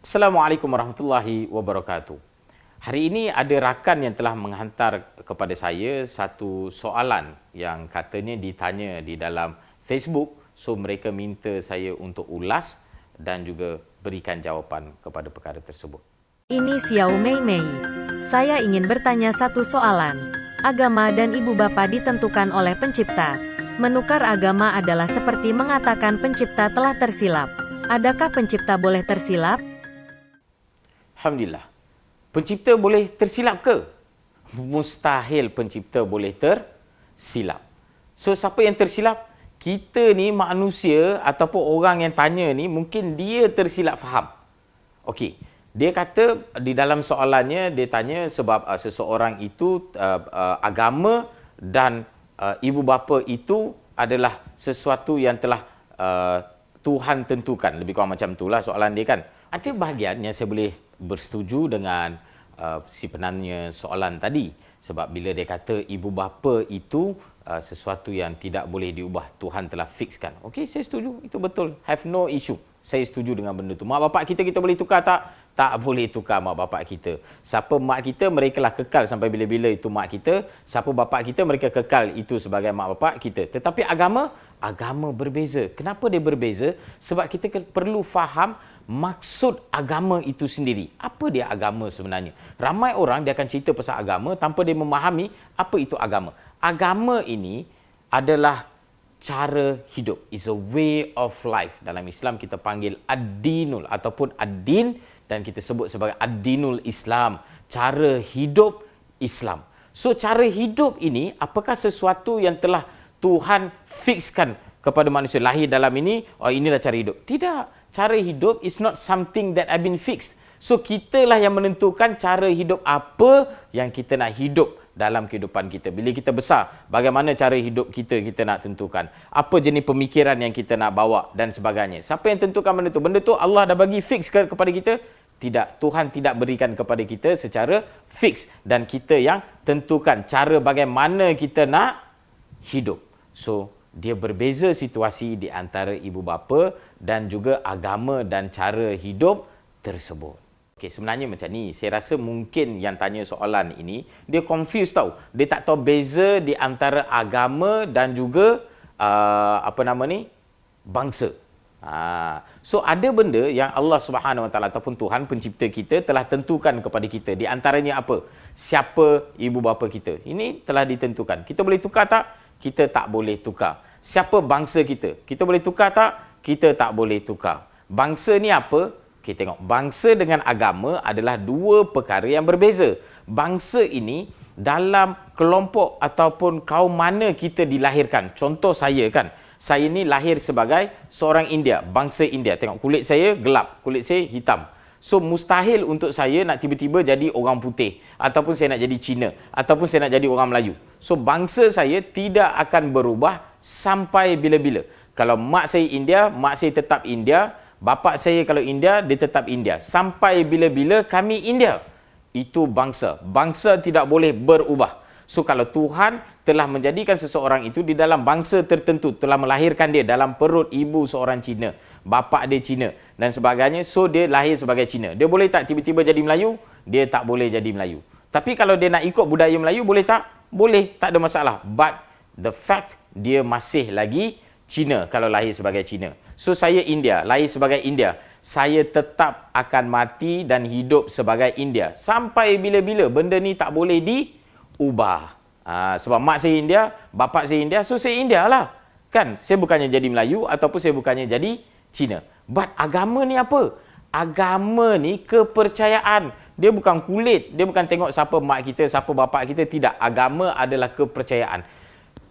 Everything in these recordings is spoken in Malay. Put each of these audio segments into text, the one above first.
Assalamualaikum warahmatullahi wabarakatuh. Hari ini ada rakan yang telah menghantar kepada saya satu soalan yang katanya ditanya di dalam Facebook. So mereka minta saya untuk ulas dan juga berikan jawapan kepada perkara tersebut. Ini Xiao Mei Mei. Saya ingin bertanya satu soalan. Agama dan ibu bapa ditentukan oleh pencipta. Menukar agama adalah seperti mengatakan pencipta telah tersilap. Adakah pencipta boleh tersilap? Alhamdulillah. Pencipta boleh tersilap ke? Mustahil pencipta boleh tersilap. So siapa yang tersilap? Kita ni manusia ataupun orang yang tanya ni mungkin dia tersilap faham. Okey. Dia kata di dalam soalannya dia tanya sebab seseorang itu agama dan ibu bapa itu adalah sesuatu yang telah Tuhan tentukan. Lebih kurang macam itulah soalan dia kan. Ada bahagian yang saya boleh bersetuju dengan si penanya soalan tadi. Sebab bila dia kata ibu bapa itu sesuatu yang tidak boleh diubah, Tuhan telah fixkan. Okey, saya setuju. Itu betul. Have no issue. Saya setuju dengan benda tu. Mak bapak kita boleh tukar tak? Tak boleh tukar mak bapak kita. Siapa mak kita, mereka lah kekal sampai bila-bila itu mak kita. Siapa bapak kita, mereka kekal itu sebagai mak bapak kita. Tetapi agama berbeza. Kenapa dia berbeza? Sebab kita perlu faham maksud agama itu sendiri. Apa dia agama sebenarnya? Ramai orang dia akan cerita pasal agama tanpa dia memahami apa itu agama. Agama ini adalah cara hidup. Is a way of life. Dalam Islam kita panggil ad-dinul ataupun ad-din dan kita sebut sebagai ad-dinul Islam. Cara hidup Islam. So cara hidup ini apakah sesuatu yang telah Tuhan fixkan kepada manusia lahir dalam ini? Oh, inilah cara hidup. Tidak. Cara hidup is not something that have been fixed. So kitalah yang menentukan cara hidup apa yang kita nak hidup dalam kehidupan kita. Bila kita besar, bagaimana cara hidup kita nak tentukan. Apa jenis pemikiran yang kita nak bawa dan sebagainya. Siapa yang tentukan benda tu? Benda tu Allah dah bagi fix kepada kita? Tidak. Tuhan tidak berikan kepada kita secara fix. Dan kita yang tentukan cara bagaimana kita nak hidup. So, dia berbeza situasi di antara ibu bapa dan juga agama dan cara hidup tersebut. Okey, sebenarnya macam ni. Saya rasa mungkin yang tanya soalan ini, dia confused tau. Dia tak tahu beza di antara agama dan juga bangsa. So ada benda yang Allah Subhanahu Wa Taala ataupun Tuhan pencipta kita telah tentukan kepada kita. Di antaranya apa? Siapa ibu bapa kita. Ini telah ditentukan. Kita boleh tukar tak? Kita tak boleh tukar. Siapa bangsa kita? Kita boleh tukar tak? Kita tak boleh tukar. Bangsa ni apa? Okay, tengok. Bangsa dengan agama adalah dua perkara yang berbeza. Bangsa ini dalam kelompok ataupun kaum mana kita dilahirkan. Contoh saya kan. Saya ni lahir sebagai seorang India. Bangsa India. Tengok kulit saya gelap. Kulit saya hitam. So mustahil untuk saya nak tiba-tiba jadi orang putih. Ataupun saya nak jadi Cina. Ataupun saya nak jadi orang Melayu. So bangsa saya tidak akan berubah sampai bila-bila. Kalau mak saya India, mak saya tetap India. Bapa saya kalau India, dia tetap India. Sampai bila-bila kami India. Itu bangsa. Bangsa tidak boleh berubah. So kalau Tuhan telah menjadikan seseorang itu di dalam bangsa tertentu, telah melahirkan dia dalam perut ibu seorang Cina, bapa dia Cina dan sebagainya, so dia lahir sebagai Cina. Dia boleh tak tiba-tiba jadi Melayu? Dia tak boleh jadi Melayu. Tapi kalau dia nak ikut budaya Melayu, boleh tak? Boleh, tak ada masalah. But the fact dia masih lagi Cina kalau lahir sebagai Cina. So saya India, lahir sebagai India. Saya tetap akan mati dan hidup sebagai India. Sampai bila-bila benda ni tak boleh diubah. Sebab mak saya India, bapa saya India, so saya India lah. Kan? Saya bukannya jadi Melayu ataupun saya bukannya jadi Cina. But agama ni apa? Agama ni kepercayaan. Dia bukan kulit. Dia bukan tengok siapa mak kita, siapa bapa kita. Tidak. Agama adalah kepercayaan.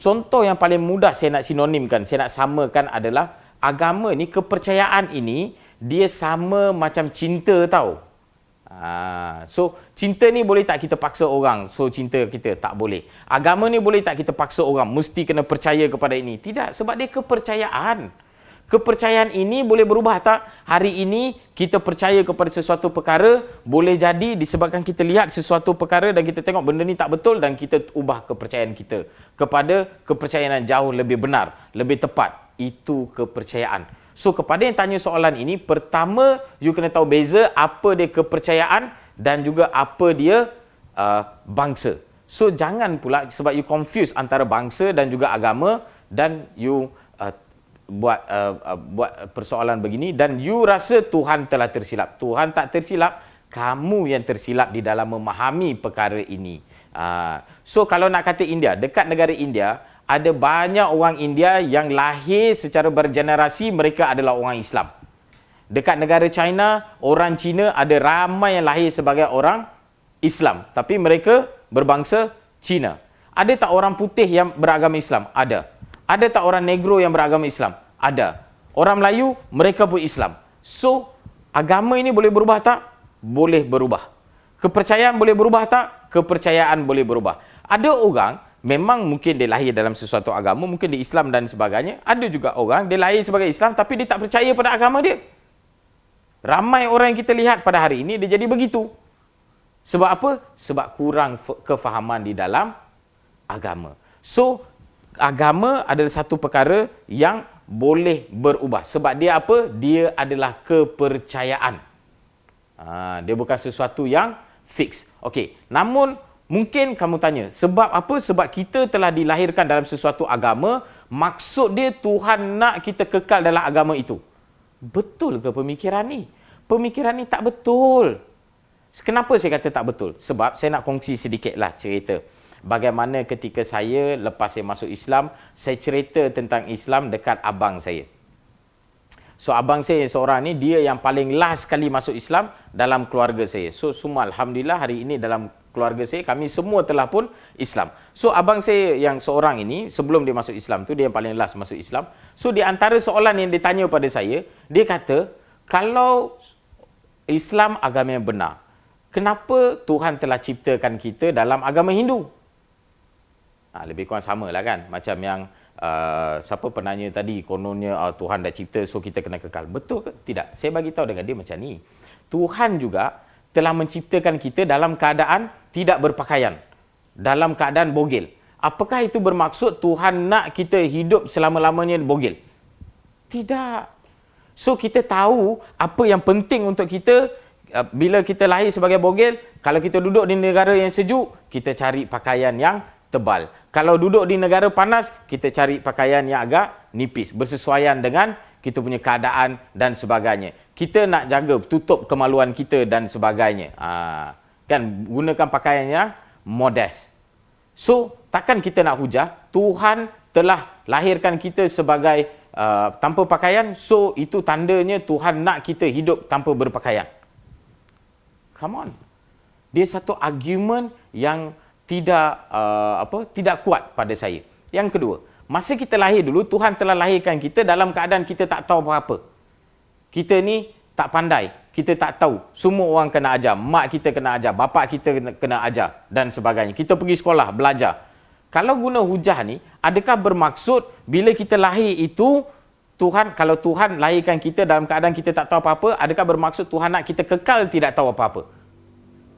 Contoh yang paling mudah saya nak sinonimkan, saya nak samakan adalah agama ni, kepercayaan ini, dia sama macam cinta tau. So, cinta ni boleh tak kita paksa orang? So, cinta kita tak boleh. Agama ni boleh tak kita paksa orang? Mesti kena percaya kepada ini? Tidak, sebab dia kepercayaan. Kepercayaan ini boleh berubah tak? Hari ini kita percaya kepada sesuatu perkara, boleh jadi disebabkan kita lihat sesuatu perkara dan kita tengok benda ni tak betul dan kita ubah kepercayaan kita kepada kepercayaan yang jauh lebih benar, lebih tepat. Itu kepercayaan. So kepada yang tanya soalan ini, pertama you kena tahu beza apa dia kepercayaan dan juga apa dia bangsa. So jangan pula sebab you confuse antara bangsa dan juga agama dan you buat persoalan begini dan you rasa Tuhan telah tersilap. Tuhan tak tersilap, kamu yang tersilap di dalam memahami perkara ini. So kalau nak kata India, dekat negara India ada banyak orang India yang lahir secara bergenerasi mereka adalah orang Islam. Dekat negara China, orang Cina ada ramai yang lahir sebagai orang Islam tapi mereka berbangsa Cina. Ada tak orang putih yang beragama Islam? Ada. Ada tak orang negro yang beragama Islam? Ada. Orang Melayu, mereka pun Islam. So, agama ini boleh berubah tak? Boleh berubah. Kepercayaan boleh berubah tak? Kepercayaan boleh berubah. Ada orang, memang mungkin dia lahir dalam sesuatu agama, mungkin dia Islam dan sebagainya. Ada juga orang, dia lahir sebagai Islam tapi dia tak percaya pada agama dia. Ramai orang yang kita lihat pada hari ini, dia jadi begitu. Sebab apa? Sebab kurang kefahaman di dalam agama. So, agama adalah satu perkara yang boleh berubah. Sebab dia apa? Dia adalah kepercayaan. Dia bukan sesuatu yang fix. Okey. Namun, mungkin kamu tanya, sebab apa? Sebab kita telah dilahirkan dalam sesuatu agama, maksud dia Tuhan nak kita kekal dalam agama itu. Betul ke pemikiran ni? Pemikiran ni tak betul. Kenapa saya kata tak betul? Sebab saya nak kongsi sedikitlah cerita. Bagaimana ketika saya lepas saya masuk Islam, saya cerita tentang Islam dekat abang saya. So abang saya seorang ni, dia yang paling last sekali masuk Islam dalam keluarga saya. So semua Alhamdulillah hari ini dalam keluarga saya, kami semua telah pun Islam. So abang saya yang seorang ini, sebelum dia masuk Islam tu, dia yang paling last masuk Islam. So di antara soalan yang dia tanya pada saya, dia kata, kalau Islam agama yang benar, kenapa Tuhan telah ciptakan kita dalam agama Hindu? Lebih kurang sama lah kan. Macam yang siapa penanya tadi, kononnya Tuhan dah cipta so kita kena kekal. Betul ke? Tidak. Saya bagi tahu dengan dia macam ni. Tuhan juga telah menciptakan kita dalam keadaan tidak berpakaian. Dalam keadaan bogel. Apakah itu bermaksud Tuhan nak kita hidup selama-lamanya bogel? Tidak. So kita tahu apa yang penting untuk kita. Bila kita lahir sebagai bogel, kalau kita duduk di negara yang sejuk, kita cari pakaian yang tebal. Kalau duduk di negara panas, kita cari pakaian yang agak nipis, bersesuaian dengan kita punya keadaan dan sebagainya. Kita nak jaga, tutup kemaluan kita dan sebagainya. Kan, gunakan pakaian yang modest. So, takkan kita nak hujah, Tuhan telah lahirkan kita sebagai tanpa pakaian, so itu tandanya Tuhan nak kita hidup tanpa berpakaian. Come on. Dia satu argument yang tidak kuat pada saya. Yang kedua, masa kita lahir dulu, Tuhan telah lahirkan kita dalam keadaan kita tak tahu apa-apa. Kita ni tak pandai, kita tak tahu. Semua orang kena ajar, mak kita kena ajar, bapa kita kena ajar dan sebagainya. Kita pergi sekolah, belajar. Kalau guna hujah ni, adakah bermaksud bila kita lahir itu, kalau Tuhan lahirkan kita dalam keadaan kita tak tahu apa-apa, adakah bermaksud Tuhan nak kita kekal tidak tahu apa-apa?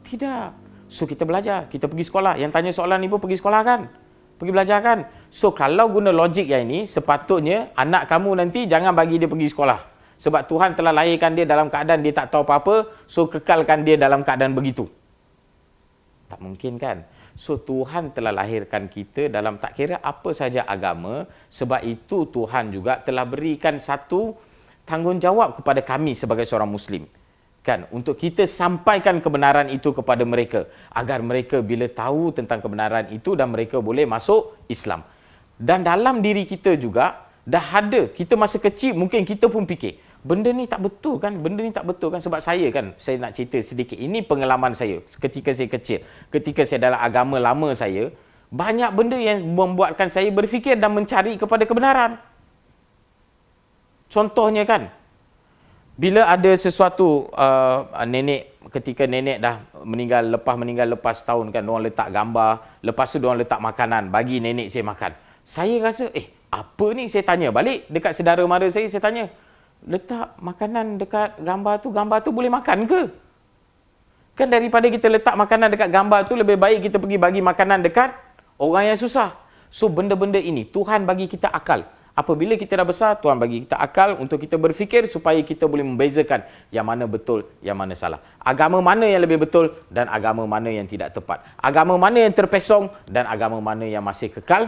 Tidak. So kita belajar, kita pergi sekolah. Yang tanya soalan ni pun pergi sekolah kan? Pergi belajar kan? So kalau guna logik yang ini, sepatutnya anak kamu nanti jangan bagi dia pergi sekolah. Sebab Tuhan telah lahirkan dia dalam keadaan dia tak tahu apa-apa, so kekalkan dia dalam keadaan begitu. Tak mungkin kan? So Tuhan telah lahirkan kita dalam tak kira apa saja agama, sebab itu Tuhan juga telah berikan satu tanggungjawab kepada kami sebagai seorang Muslim. Kan, untuk kita sampaikan kebenaran itu kepada mereka agar mereka bila tahu tentang kebenaran itu dan mereka boleh masuk Islam. Dan dalam diri kita juga dah ada, kita masa kecil mungkin kita pun fikir benda ni tak betul kan, benda ni tak betul kan. Sebab saya nak cerita sedikit, ini pengalaman saya ketika saya kecil, ketika saya dalam agama lama saya, banyak benda yang membuatkan saya berfikir dan mencari kepada kebenaran. Contohnya kan, bila ada sesuatu nenek, ketika nenek dah meninggal lepas tahun kan, diorang letak gambar, lepas tu diorang letak makanan bagi nenek saya makan. Saya rasa apa ni, saya tanya balik dekat saudara mara saya tanya, letak makanan dekat gambar tu boleh makan ke? Kan daripada kita letak makanan dekat gambar tu, lebih baik kita pergi bagi makanan dekat orang yang susah. So benda-benda ini Tuhan bagi kita akal Apabila kita dah besar, Tuhan bagi kita akal untuk kita berfikir supaya kita boleh membezakan yang mana betul, yang mana salah. Agama mana yang lebih betul dan agama mana yang tidak tepat. Agama mana yang terpesong dan agama mana yang masih kekal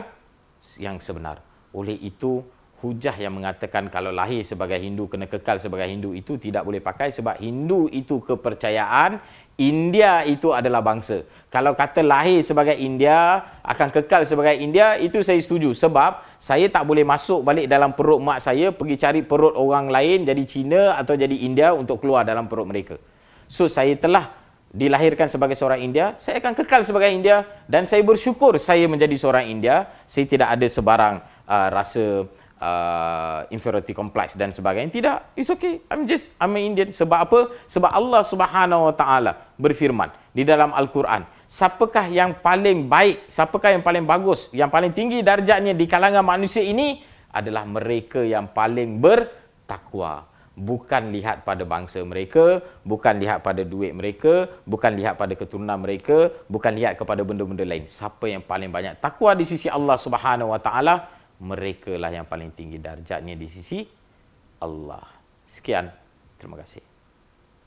yang sebenar. Oleh itu, hujah yang mengatakan kalau lahir sebagai Hindu kena kekal sebagai Hindu itu tidak boleh pakai sebab Hindu itu kepercayaan, India itu adalah bangsa. Kalau kata lahir sebagai India, akan kekal sebagai India, itu saya setuju. Sebab saya tak boleh masuk balik dalam perut mak saya, pergi cari perut orang lain, jadi Cina atau jadi India untuk keluar dalam perut mereka. So, saya telah dilahirkan sebagai seorang India, saya akan kekal sebagai India dan saya bersyukur saya menjadi seorang India. Saya tidak ada sebarang rasa inferiority complex dan sebagainya. Tidak, it's okay. I'm an Indian. Sebab apa? Sebab Allah Subhanahu Wa Taala berfirman di dalam Al-Quran, siapakah yang paling baik, siapakah yang paling bagus, yang paling tinggi darjatnya di kalangan manusia ini adalah mereka yang paling bertakwa. Bukan lihat pada bangsa mereka, bukan lihat pada duit mereka, bukan lihat pada keturunan mereka, bukan lihat kepada benda-benda lain. Siapa yang paling banyak takwa di sisi Allah Subhanahu Wa Taala, mereka lah yang paling tinggi darjatnya di sisi Allah. Sekian, terima kasih.